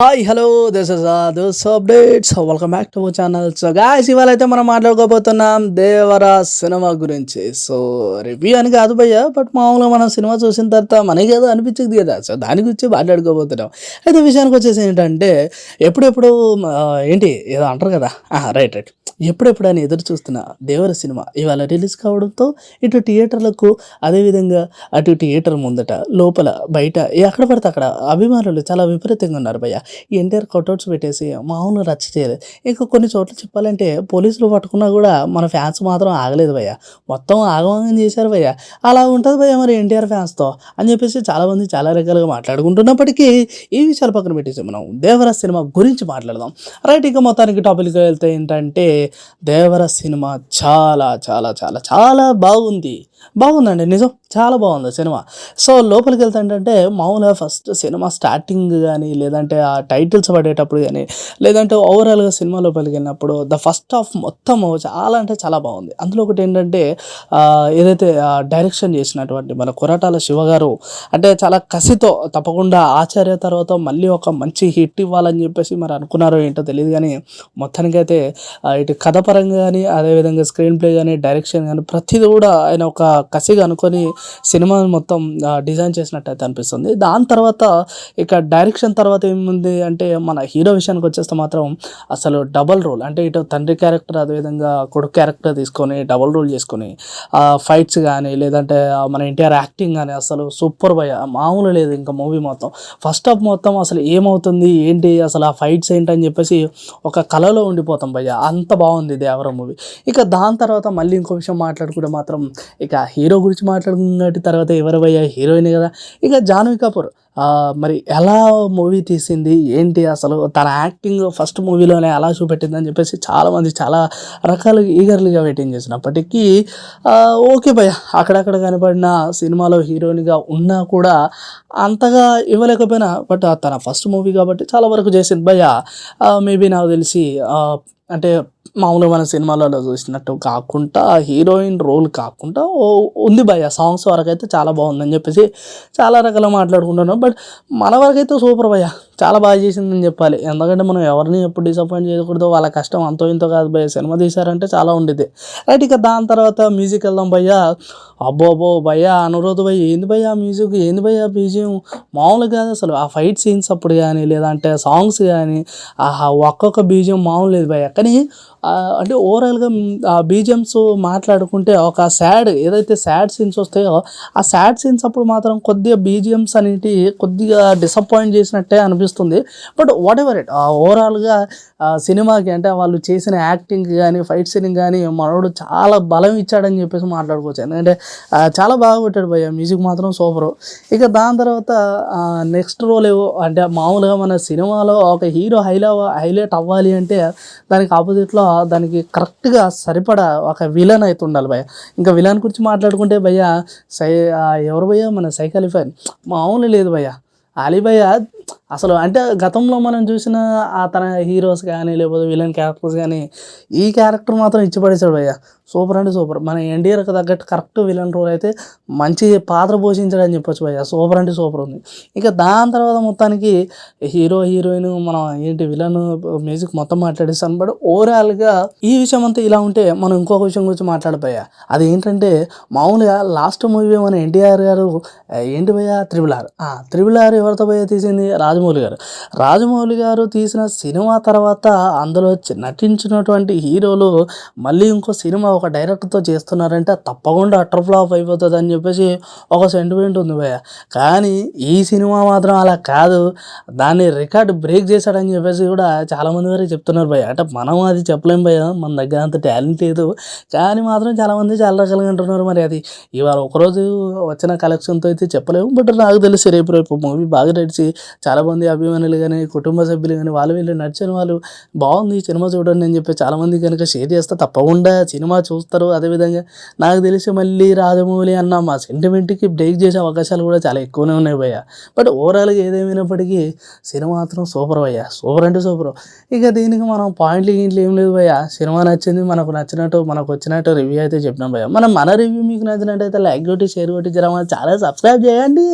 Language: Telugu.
Hi hello this is this updates welcome back to our channel. So guys, ఇవాళ అయితే మనం మాట్లాడుకోబోతున్నాం దేవరా సినిమా గురించి. సో రివ్యూ అని కాదు భయ్య, బట్ మామూలుగా మనం సినిమా చూసిన తర్వాత మనకి ఏదో అనిపించింది కదా, సో దాని గురించి మాట్లాడుకోబోతున్నాం. అయితే విషయానికి వచ్చేసి ఏంటంటే ఎప్పుడెప్పుడు ఏంటి ఏదో అంటారు కదా, రైట్ రైట్, ఎప్పుడెప్పుడు అని ఎదురు చూస్తున్న దేవర సినిమా ఇవాళ రిలీజ్ కావడంతో ఇటు థియేటర్లకు, అదేవిధంగా అటు థియేటర్ ముందట, లోపల, బయట ఎక్కడ పడితే అక్కడ అభిమానులు చాలా విపరీతంగా ఉన్నారు భయ్య. ఎన్టీఆర్ కట్అవుట్స్ పెట్టేసి మామూలు రచ్చ చేయలేదు. ఇంకా కొన్ని చోట్ల చెప్పాలంటే పోలీసులు పట్టుకున్నా కూడా మన ఫ్యాన్స్ మాత్రం ఆగలేదు భయ్య, మొత్తం ఆగమాగం చేశారు భయ్య. అలా ఉంటుంది భయ్య మరి ఎన్టీఆర్ ఫ్యాన్స్తో అని చెప్పేసి చాలామంది చాలా రకాలుగా మాట్లాడుకుంటున్నప్పటికీ ఈ విషయాలు పక్కన పెట్టేసి మనం దేవర సినిమా గురించి మాట్లాడదాం. రైట్, ఇక మొత్తానికి టాపిక్కి వెళ్తే ఏంటంటే దేవర సినిమా చాలా చాలా చాలా చాలా బాగుందండి, నిజం చాలా బాగుంది సినిమా. సో లోపలికి వెళ్తే ఏంటంటే మామూలుగా ఫస్ట్ సినిమా స్టార్టింగ్ కానీ, లేదంటే ఆ టైటిల్స్ పడేటప్పుడు కానీ, లేదంటే ఓవరాల్గా సినిమా లోపలికి వెళ్ళినప్పుడు ద ఫస్ట్ హాఫ్ మొత్తము చాలా అంటే చాలా బాగుంది. అందులో ఒకటి ఏంటంటే ఏదైతే డైరెక్షన్ చేసినటువంటి మన కొరటాల శివ గారు అంటే చాలా కసితో తప్పకుండా ఆచార్య తర్వాత మళ్ళీ ఒక మంచి హిట్ ఇవ్వాలని చెప్పేసి మరి అనుకున్నారో ఏంటో తెలియదు, కానీ మొత్తానికైతే ఇటు కథ పరంగా కానీ, అదేవిధంగా స్క్రీన్ ప్లే కానీ, డైరెక్షన్ కానీ ప్రతిదీ కూడా ఆయన ఒక కసిగా అనుకొని సినిమా మొత్తం డిజైన్ చేసినట్టయితే అనిపిస్తుంది. దాని తర్వాత ఇక డైరెక్షన్ తర్వాత ఏముంది అంటే మన హీరో విషయానికి వచ్చేస్తే మాత్రం అసలు డబల్ రోల్ అంటే ఇటు తండ్రి క్యారెక్టర్, అదేవిధంగా కొడుకు క్యారెక్టర్ తీసుకొని డబల్ రోల్ చేసుకొని ఫైట్స్ కానీ, లేదంటే మన ఎన్టీఆర్ యాక్టింగ్ కానీ అసలు సూపర్ భయ్య, మామూలు లేదు. ఇంకా మూవీ మొత్తం ఫస్ట్ హాఫ్ మొత్తం అసలు ఏమవుతుంది ఏంటి, అసలు ఆ ఫైట్స్ ఏంటని చెప్పేసి ఒక కళలో ఉండిపోతాం భయ్య, అంత బాగుంది దేవర మూవీ. ఇక దాని తర్వాత మళ్ళీ ఇంకో విషయం మాట్లాడుకుంటే మాత్రం ఇక హీరో గురించి మాట్లాడుకున్నట్టు తర్వాత ఎవరు భయ్య, హీరోయిన్ కదా, ఇక జాహ్నవి కపూర్. మరి ఎలా మూవీ తీసింది ఏంటి, అసలు తన యాక్టింగ్ ఫస్ట్ మూవీలోనే ఎలా చూపెట్టిందని చెప్పేసి చాలామంది చాలా రకాలుగా ఈగర్లీగా వెయిటింగ్ చేసినప్పటికీ ఓకే భయ్య, అక్కడక్కడ కనపడిన సినిమాలో హీరోయిన్గా ఉన్నా కూడా అంతగా ఇవ్వలేకపోయినా, బట్ తన ఫస్ట్ మూవీ కాబట్టి చాలా వరకు చేసింది భయ్య. మేబీ నాకు తెలిసి అంటే మామూలుగా మన సినిమాలలో చూసినట్టు కాకుండా హీరోయిన్ రోల్ కాకుండా ఉంది భయ్య, సాంగ్స్ వరకు అయితే చాలా బాగుందని చెప్పేసి చాలా రకాల మాట్లాడుకుంటున్నాం. బట్ మన వరకు అయితే సూపర్ భయ్య, చాలా బాగా చేసిందని చెప్పాలి. ఎందుకంటే మనం ఎవరిని ఎప్పుడు డిసప్పాయింట్ చేయకూడదు, వాళ్ళ కష్టం అంతో ఇంతో కాదు భయ్య, సినిమా తీశారంటే చాలా ఉండేది. రైట్, ఇక దాని తర్వాత మ్యూజిక్ వెళ్దాం భయ్య. అబ్బో భయ్య, అనురోధ భయ్య, ఏంది భయ్య మ్యూజిక్, ఏంది భయ్య బీజిఎం, మామూలు కాదు అసలు. ఆ ఫైట్ సీన్స్ అప్పుడు కానీ, లేదంటే సాంగ్స్ కానీ, ఒక్కొక్క బీజిఎం మామూలు లేదు భయ్య. కానీ అంటే ఓవరాల్గా ఆ బీజిఎమ్స్ మాట్లాడుకుంటే ఒక ఏదైతే సాడ్ సీన్స్ వస్తాయో ఆ సాడ్ సీన్స్ అప్పుడు మాత్రం కొద్దిగా బీజిఎమ్స్ అనేటి కొద్దిగా డిసప్పాయింట్ చేసినట్టే అనిపిస్తుంది. బట్ వాట్ ఎవర్ ఇట్, ఓవరాల్గా సినిమాకి అంటే వాళ్ళు చేసిన యాక్టింగ్ కానీ, ఫైట్ సీన్ కానీ మనోడు చాలా బలం ఇచ్చాడని చెప్పేసి మాట్లాడుకోవచ్చు. ఎందుకంటే చాలా బాగా కొట్టాడు భయ్య, మ్యూజిక్ మాత్రం సూపరు. ఇక దాని తర్వాత నెక్స్ట్ రోల్ ఏవో అంటే మామూలుగా మన సినిమాలో ఒక హీరో హైలైట్ అవ్వాలి అంటే దానికి ఆపోజిట్లో దానికి కరెక్ట్గా సరిపడా ఒక విలన్ అయితే ఉండాలి భయ్య. ఇంకా విలన్ గురించి మాట్లాడుకుంటే భయ్య ఎవరు భయ్య, మన సైఫ్ అలీ ఖాన్ మామూలు లేదు భయ్య. అలీ భయ్య అసలు అంటే గతంలో మనం చూసిన తన హీరోస్ కానీ, లేకపోతే విలన్ క్యారెక్టర్స్ కానీ, ఈ క్యారెక్టర్ మాత్రం ఇచ్చి పడేశాడు భయ్య, సూపర్ అంటే సూపర్. మన ఎన్టీఆర్కి తగ్గట్టు కరెక్ట్ విలన్ రోల్ అయితే మంచి పాత్ర పోషించాడని చెప్పొచ్చు భయ్య, సూపర్ అంటే సూపర్ ఉంది. ఇక దాని తర్వాత మొత్తానికి హీరోయిన్ మనం ఏంటి విలన్ మ్యూజిక్ మొత్తం మాట్లాడేస్తాను. బట్ ఓవరాల్గా ఈ విషయం అంతా ఇలా ఉంటే మనం ఇంకొక విషయం గురించి మాట్లాడిపోయా, అది ఏంటంటే మామూలుగా లాస్ట్ మూవీ మన ఎన్టీఆర్ గారు ఏంటి భయ్య త్రిబుల్ ఆర్ ఎవరితో భయ్య తీసింది, రాజమౌళి గారు తీసిన సినిమా తర్వాత అందులో నటించినటువంటి హీరోలు మళ్ళీ ఇంకో సినిమా ఒక డైరెక్టర్తో చేస్తున్నారంటే తప్పకుండా అటర్ ఫ్లాప్ అయిపోతుంది అని చెప్పేసి ఒక సెంటిమెంట్ ఉంది భయ్య. కానీ ఈ సినిమా మాత్రం అలా కాదు, దాన్ని రికార్డ్ బ్రేక్ చేశాడని చెప్పేసి కూడా చాలామంది వరకు చెప్తున్నారు భయ్య. అంటే మనం అది చెప్పలేం భయ్య, మన దగ్గర అంత టాలెంట్ లేదు, కానీ మాత్రం చాలామంది చాలా రకాలుగా అంటున్నారు. మరి అది ఇవాళ ఒకరోజు వచ్చిన కలెక్షన్తో అయితే చెప్పలేము. బట్ నాకు తెలిసి రేపు మూవీ బాగా నడిచి చాలామంది అభిమానులు కానీ, కుటుంబ సభ్యులు కానీ, వీళ్ళు నడిచిన వాళ్ళు బాగుంది సినిమా చూడండి అని చెప్పి చాలామంది కనుక షేర్ చేస్తే తప్పకుండా సినిమా చూస్తారు. అదేవిధంగా నాకు తెలిసి మళ్ళీ రాజమౌళి అన్న మా సెంటిమెంట్కి బ్రేక్ చేసే అవకాశాలు కూడా చాలా ఎక్కువనే ఉన్నాయి భయ్య. బట్ ఓవరాల్గా ఏదేమైనప్పటికీ సినిమా మాత్రం సూపర్ భయ్య, సూపర్ అంటే సూపర్. ఇక దీనికి మనం పాయింట్లు ఏం లేదు భయ్య, సినిమా నచ్చింది, మనకు నచ్చినట్టు మనకు వచ్చినట్టు రివ్యూ అయితే చెప్పినాం భయ్య. మన రివ్యూ మీకు నచ్చినట్టయితే లైక్ కొట్టి, షేర్ కొట్టి, జర చాలా సబ్స్క్రైబ్ చేయండి.